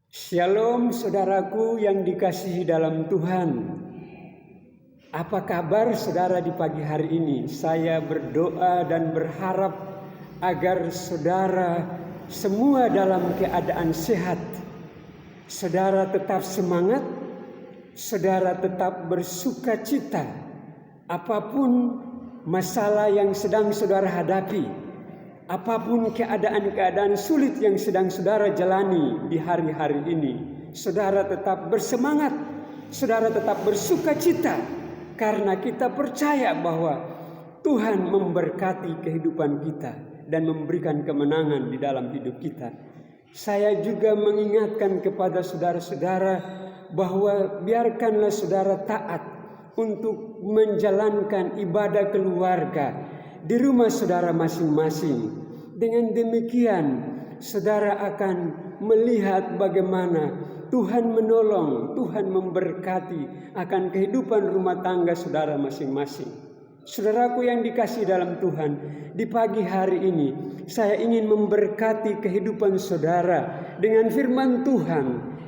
Shalom saudaraku yang dikasihi dalam Tuhan. Apa kabar saudara di pagi hari ini? Saya berdoa dan berharap agar saudara semua dalam keadaan sehat. Saudara tetap semangat, saudara tetap bersuka cita. Apapun masalah yang sedang saudara hadapi, apapun keadaan-keadaan sulit yang sedang saudara jalani di hari-hari ini, saudara tetap bersemangat, saudara tetap bersuka cita, karena kita percaya bahwa Tuhan memberkati kehidupan kita dan memberikan kemenangan di dalam hidup kita. Saya juga mengingatkan kepada saudara-saudara bahwa biarkanlah saudara taat untuk menjalankan ibadah keluarga di rumah saudara masing-masing. Dengan demikian, saudara akan melihat bagaimana Tuhan menolong, Tuhan memberkati akan kehidupan rumah tangga saudara masing-masing. Saudaraku yang dikasihi dalam Tuhan, di pagi hari ini saya ingin memberkati kehidupan saudara dengan firman Tuhan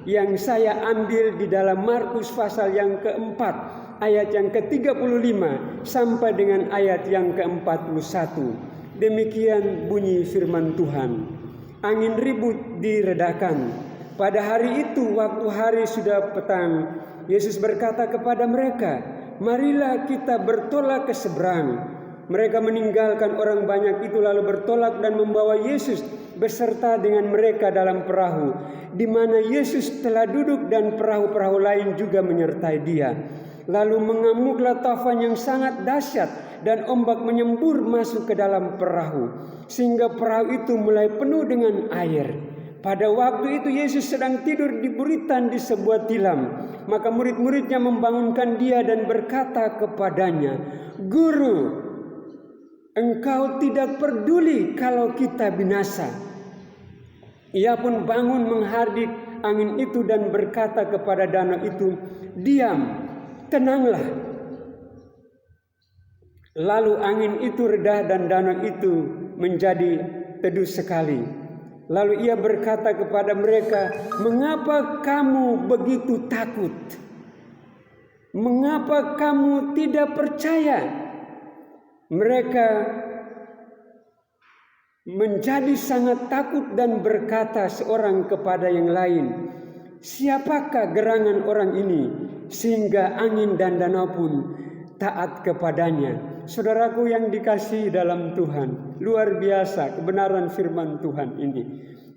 yang saya ambil di dalam Markus pasal yang keempat, ayat yang ke-35 sampai dengan ayat yang ke-41. Demikian bunyi firman Tuhan. Angin ribut diredakan. Pada hari itu, waktu hari sudah petang, Yesus berkata kepada mereka, "Marilah kita bertolak ke seberang." Mereka meninggalkan orang banyak itu lalu bertolak dan membawa Yesus beserta dengan mereka dalam perahu, di mana Yesus telah duduk dan perahu-perahu lain juga menyertai dia. Lalu mengamuklah taufan yang sangat dahsyat dan ombak menyembur masuk ke dalam perahu, sehingga perahu itu mulai penuh dengan air. Pada waktu itu Yesus sedang tidur di buritan di sebuah tilam. Maka murid-muridnya membangunkan dia dan berkata kepadanya, "Guru, engkau tidak peduli kalau kita binasa." Ia pun bangun menghardik angin itu dan berkata kepada danau itu, "Diam, tenanglah." Lalu angin itu reda dan danau itu menjadi teduh sekali. Lalu ia berkata kepada mereka, "Mengapa kamu begitu takut? Mengapa kamu tidak percaya?" Mereka menjadi sangat takut dan berkata seorang kepada yang lain, "Siapakah gerangan orang ini sehingga angin dan danau pun taat kepadanya?" Saudaraku yang dikasihi dalam Tuhan, luar biasa kebenaran firman Tuhan ini.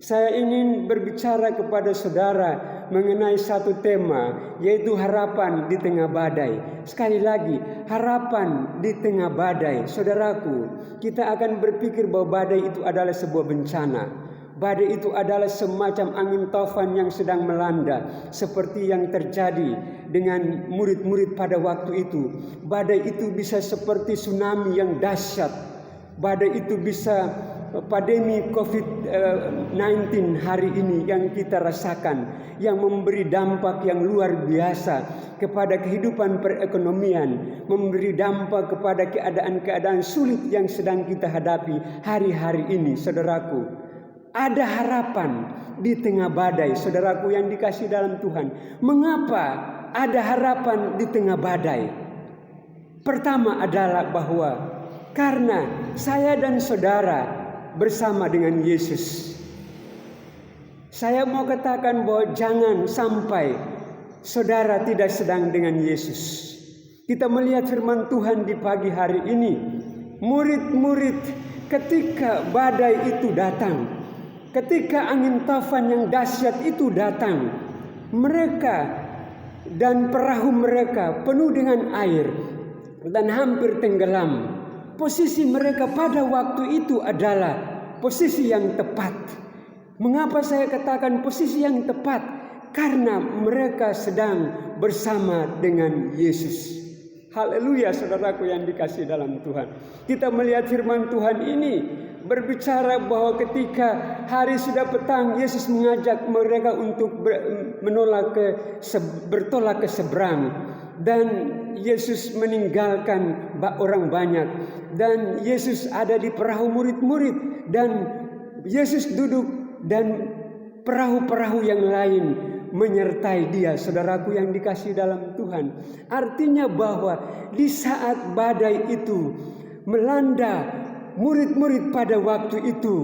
Saya ingin berbicara kepada saudara mengenai satu tema, yaitu harapan di tengah badai. Sekali lagi, harapan di tengah badai. Saudaraku, kita akan berpikir bahwa badai itu adalah sebuah bencana. Badai itu adalah semacam angin taufan yang sedang melanda, seperti yang terjadi dengan murid-murid pada waktu itu. Badai itu bisa seperti tsunami yang dahsyat. Badai itu bisa pandemi COVID-19 hari ini yang kita rasakan, yang memberi dampak yang luar biasa kepada kehidupan perekonomian, memberi dampak kepada keadaan-keadaan sulit yang sedang kita hadapi hari-hari ini. Saudaraku, ada harapan di tengah badai. Saudaraku yang dikasihi dalam Tuhan, mengapa ada harapan di tengah badai? Pertama adalah bahwa karena saya dan saudara bersama dengan Yesus. Saya mau katakan bahwa jangan sampai saudara tidak sedang dengan Yesus. Kita melihat firman Tuhan di pagi hari ini. Murid-murid ketika badai itu datang, ketika angin taufan yang dahsyat itu datang, mereka dan perahu mereka penuh dengan air dan hampir tenggelam. Posisi mereka pada waktu itu adalah posisi yang tepat. Mengapa saya katakan posisi yang tepat? Karena mereka sedang bersama dengan Yesus. Haleluya, saudaraku yang dikasihi dalam Tuhan. Kita melihat firman Tuhan ini berbicara bahwa ketika hari sudah petang, Yesus mengajak mereka untuk bertolak ke seberang. Dan Yesus meninggalkan orang banyak. Dan Yesus ada di perahu murid-murid. Dan Yesus duduk dan perahu-perahu yang lain menyertai dia, saudaraku yang dikasihi dalam Tuhan. Artinya bahwa di saat badai itu melanda murid-murid pada waktu itu,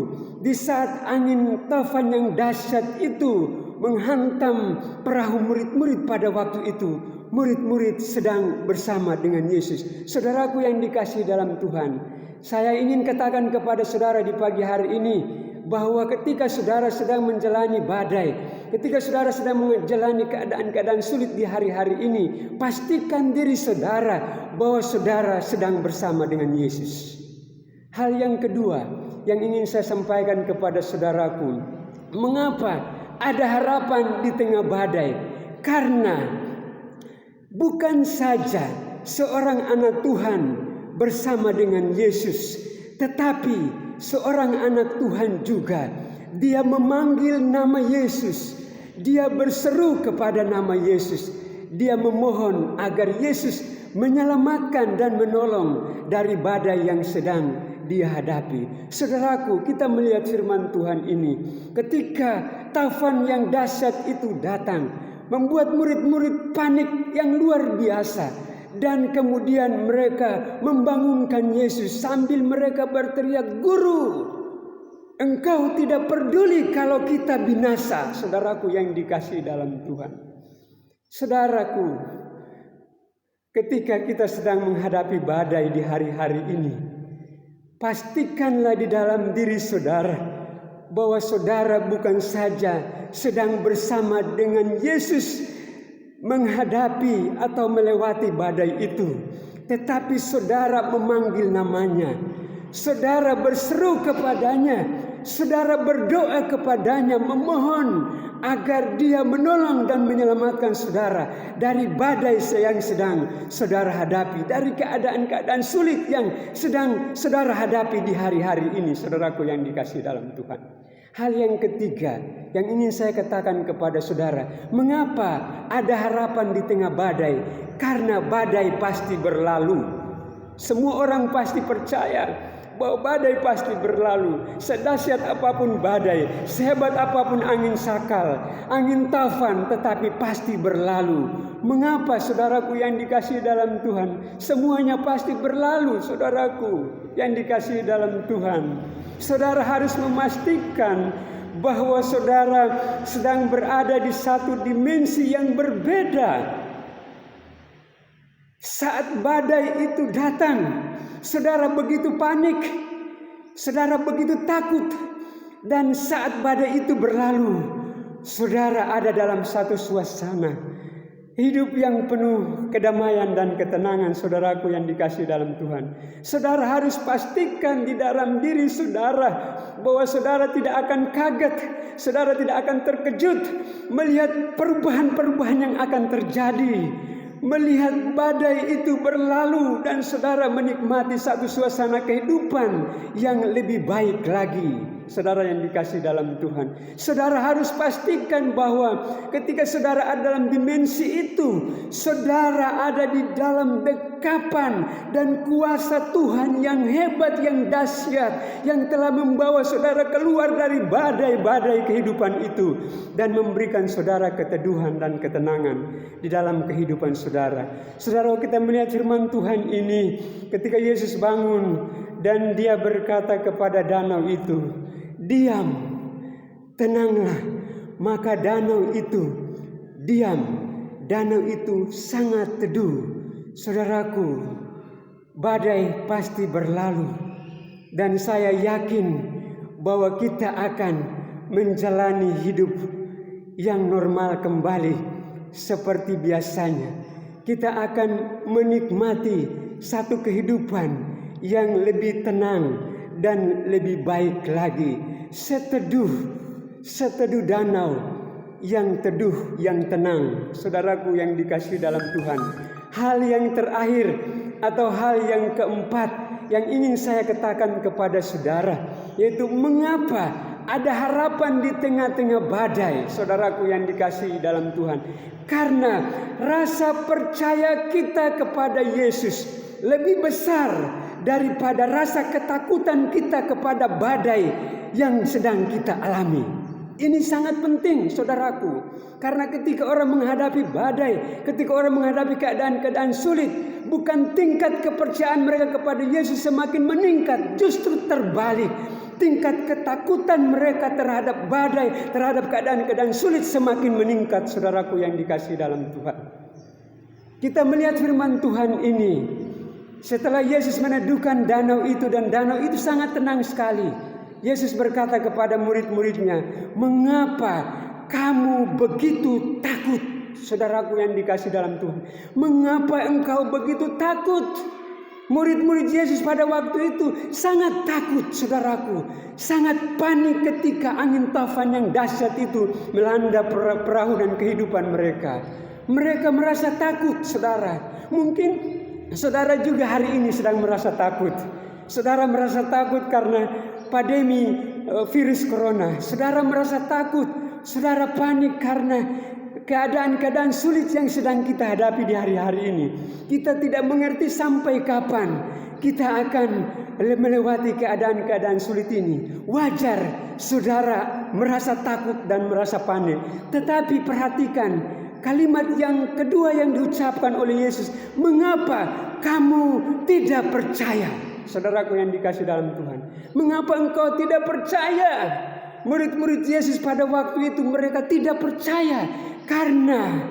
di saat angin tafan yang dahsyat itu menghantam perahu murid-murid pada waktu itu, murid-murid sedang bersama dengan Yesus. Saudaraku yang dikasihi dalam Tuhan, saya ingin katakan kepada saudara di pagi hari ini bahwa ketika saudara sedang menjalani badai, ketika saudara sedang menjalani keadaan-keadaan sulit di hari-hari ini, pastikan diri saudara bahwa saudara sedang bersama dengan Yesus. Hal yang kedua yang ingin saya sampaikan kepada saudaraku, mengapa ada harapan di tengah badai? Karena bukan saja seorang anak Tuhan bersama dengan Yesus, tetapi seorang anak Tuhan juga, dia memanggil nama Yesus, dia berseru kepada nama Yesus, dia memohon agar Yesus menyelamatkan dan menolong dari badai yang sedang dia hadapi. Saudaraku, kita melihat firman Tuhan ini, ketika tafan yang dahsyat itu datang, membuat murid-murid panik yang luar biasa. Dan kemudian mereka membangunkan Yesus sambil mereka berteriak, "Guru, Engkau tidak peduli kalau kita binasa." Saudaraku yang dikasihi dalam Tuhan, saudaraku, ketika kita sedang menghadapi badai di hari-hari ini, pastikanlah di dalam diri saudara bahwa saudara bukan saja sedang bersama dengan Yesus menghadapi atau melewati badai itu, tetapi saudara memanggil namanya, saudara berseru kepadanya, saudara berdoa kepadanya, memohon agar dia menolong dan menyelamatkan saudara dari badai yang sedang saudara hadapi, dari keadaan-keadaan sulit yang sedang saudara hadapi di hari-hari ini, saudaraku yang dikasihi dalam Tuhan. Hal yang ketiga yang ingin saya katakan kepada saudara, mengapa ada harapan di tengah badai? Karena badai pasti berlalu. Semua orang pasti percaya bahwa badai pasti berlalu. Sedahsyat apapun badai, sehebat apapun angin sakal, angin tafan, tetapi pasti berlalu. Mengapa saudaraku yang dikasihi dalam Tuhan? Semuanya pasti berlalu, saudaraku yang dikasihi dalam Tuhan. Saudara harus memastikan bahwa saudara sedang berada di satu dimensi yang berbeda. Saat badai itu datang, saudara begitu panik, saudara begitu takut, dan saat badai itu berlalu, saudara ada dalam satu suasana hidup yang penuh kedamaian dan ketenangan. Saudaraku yang dikasihi dalam Tuhan, saudara harus pastikan di dalam diri saudara bahwa saudara tidak akan kaget, saudara tidak akan terkejut melihat perubahan-perubahan yang akan terjadi, melihat badai itu berlalu, dan saudara menikmati satu suasana kehidupan yang lebih baik lagi. Saudara yang dikasihi dalam Tuhan, saudara harus pastikan bahwa ketika saudara ada dalam dimensi itu, saudara ada di dalam dekapan dan kuasa Tuhan yang hebat, yang dahsyat, yang telah membawa saudara keluar dari badai-badai kehidupan itu dan memberikan saudara keteduhan dan ketenangan di dalam kehidupan saudara. Saudara, kita melihat firman Tuhan ini ketika Yesus bangun dan dia berkata kepada danau itu, "Diam, tenanglah." Maka danau itu diam, danau itu sangat teduh. Saudaraku, badai pasti berlalu, dan saya yakin bahwa kita akan menjalani hidup yang normal kembali seperti biasanya. Kita akan menikmati satu kehidupan yang lebih tenang dan lebih baik lagi. Seteduh danau yang teduh, yang tenang. Saudaraku yang dikasihi dalam Tuhan, hal yang terakhir atau hal yang keempat yang ingin saya katakan kepada saudara, yaitu mengapa ada harapan di tengah-tengah badai. Saudaraku yang dikasihi dalam Tuhan, karena rasa percaya kita kepada Yesus lebih besar daripada rasa ketakutan kita kepada badai yang sedang kita alami. Ini sangat penting, saudaraku. Karena ketika orang menghadapi badai, ketika orang menghadapi keadaan-keadaan sulit, bukan tingkat kepercayaan mereka kepada Yesus semakin meningkat, justru terbalik. Tingkat ketakutan mereka terhadap badai, terhadap keadaan-keadaan sulit semakin meningkat, saudaraku yang dikasihi dalam Tuhan. Kita melihat firman Tuhan ini. Setelah Yesus meneduhkan danau itu, dan danau itu sangat tenang sekali. Yesus berkata kepada murid-muridnya, "Mengapa kamu begitu takut?" Saudaraku yang dikasihi dalam Tuhan, mengapa engkau begitu takut? Murid-murid Yesus pada waktu itu sangat takut, saudaraku. Sangat panik ketika angin taufan yang dahsyat itu melanda perahu dan kehidupan mereka. Mereka merasa takut, saudara. Mungkin saudara juga hari ini sedang merasa takut. Saudara merasa takut karena pandemi virus corona. Saudara merasa takut. Saudara panik karena keadaan-keadaan sulit yang sedang kita hadapi di hari-hari ini. Kita tidak mengerti sampai kapan kita akan melewati keadaan-keadaan sulit ini. Wajar saudara merasa takut dan merasa panik. Tetapi perhatikan kalimat yang kedua yang diucapkan oleh Yesus. "Mengapa kamu tidak percaya?" Saudaraku yang dikasihi dalam Tuhan, mengapa engkau tidak percaya? Murid-murid Yesus pada waktu itu mereka tidak percaya karena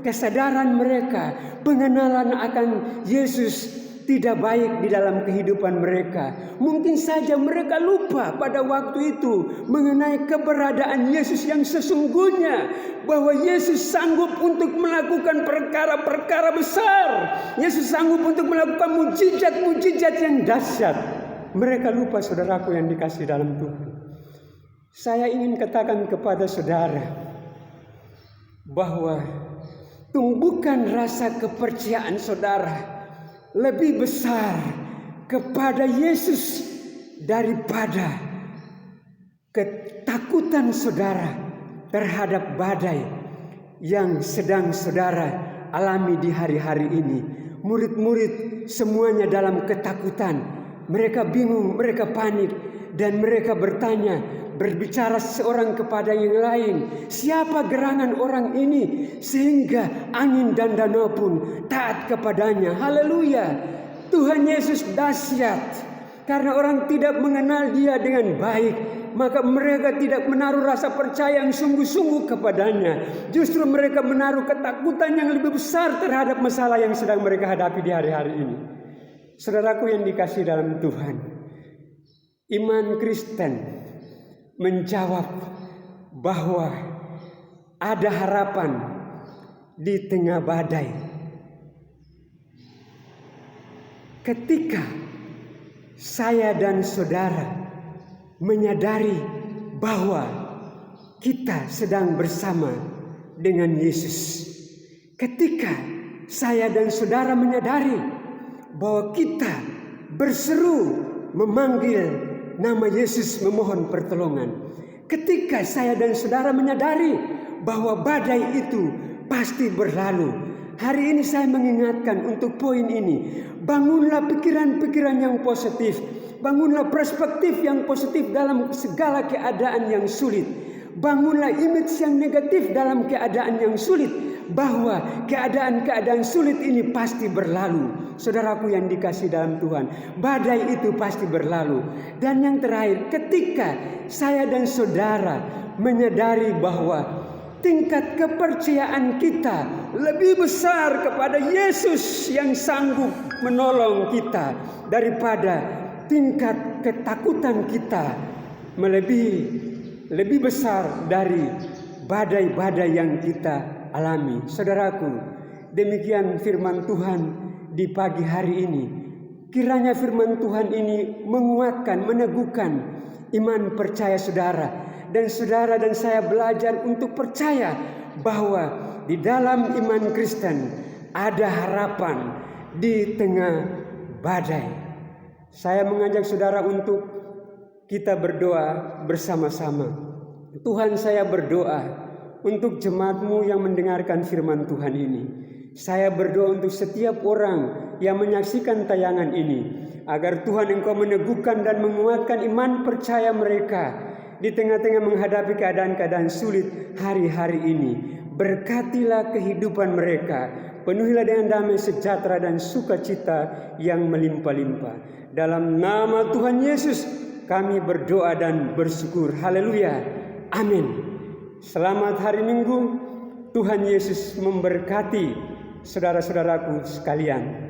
kesadaran mereka, pengenalan akan Yesus tidak baik di dalam kehidupan mereka. Mungkin saja mereka lupa pada waktu itu mengenai keberadaan Yesus yang sesungguhnya, bahwa Yesus sanggup untuk melakukan perkara-perkara besar. Yesus sanggup untuk melakukan mujizat-mujizat yang dahsyat. Mereka lupa, saudaraku yang dikasihi dalam Tuhan. Saya ingin katakan kepada saudara bahwa tumbuhkan rasa kepercayaan saudara lebih besar kepada Yesus daripada ketakutan saudara terhadap badai yang sedang saudara alami di hari-hari ini. Murid-murid semuanya dalam ketakutan. Mereka bingung, mereka panik, dan mereka berbicara seorang kepada yang lain, "Siapa gerangan orang ini sehingga angin dan danau pun taat kepadanya?" Haleluya. Tuhan Yesus dahsyat. Karena orang tidak mengenal Dia dengan baik, maka mereka tidak menaruh rasa percaya yang sungguh-sungguh kepadanya. Justru mereka menaruh ketakutan yang lebih besar terhadap masalah yang sedang mereka hadapi di hari-hari ini. Saudaraku yang dikasihi dalam Tuhan, iman Kristen menjawab bahwa ada harapan di tengah badai. Ketika saya dan saudara menyadari bahwa kita sedang bersama dengan Yesus. Ketika saya dan saudara menyadari bahwa kita berseru memanggil nama Yesus memohon pertolongan. Ketika saya dan saudara menyadari bahwa badai itu pasti berlalu. Hari ini saya mengingatkan untuk poin ini. Bangunlah pikiran-pikiran yang positif. Bangunlah perspektif yang positif dalam segala keadaan yang sulit. Bangunlah image yang negatif dalam keadaan yang sulit, bahwa keadaan-keadaan sulit ini pasti berlalu. Saudaraku yang dikasihi dalam Tuhan, badai itu pasti berlalu. Dan yang terakhir, ketika saya dan saudara menyadari bahwa tingkat kepercayaan kita lebih besar kepada Yesus yang sanggup menolong kita daripada tingkat ketakutan kita lebih besar dari badai-badai yang kita alami. Saudaraku, demikian firman Tuhan di pagi hari ini. Kiranya firman Tuhan ini menguatkan, meneguhkan iman percaya saudara. Dan saudara dan saya belajar untuk percaya bahwa di dalam iman Kristen ada harapan di tengah badai. Saya mengajak saudara untuk kita berdoa bersama-sama. Tuhan, saya berdoa untuk jemaat-Mu yang mendengarkan firman Tuhan ini. Saya berdoa untuk setiap orang yang menyaksikan tayangan ini, agar Tuhan Engkau meneguhkan dan menguatkan iman percaya mereka, di tengah-tengah menghadapi keadaan-keadaan sulit hari-hari ini. Berkatilah kehidupan mereka, penuhilah dengan damai sejahtera dan sukacita yang melimpah-limpah. Dalam nama Tuhan Yesus kami berdoa dan bersyukur. Haleluya. Amin. Selamat hari Minggu. Tuhan Yesus memberkati saudara-saudaraku sekalian.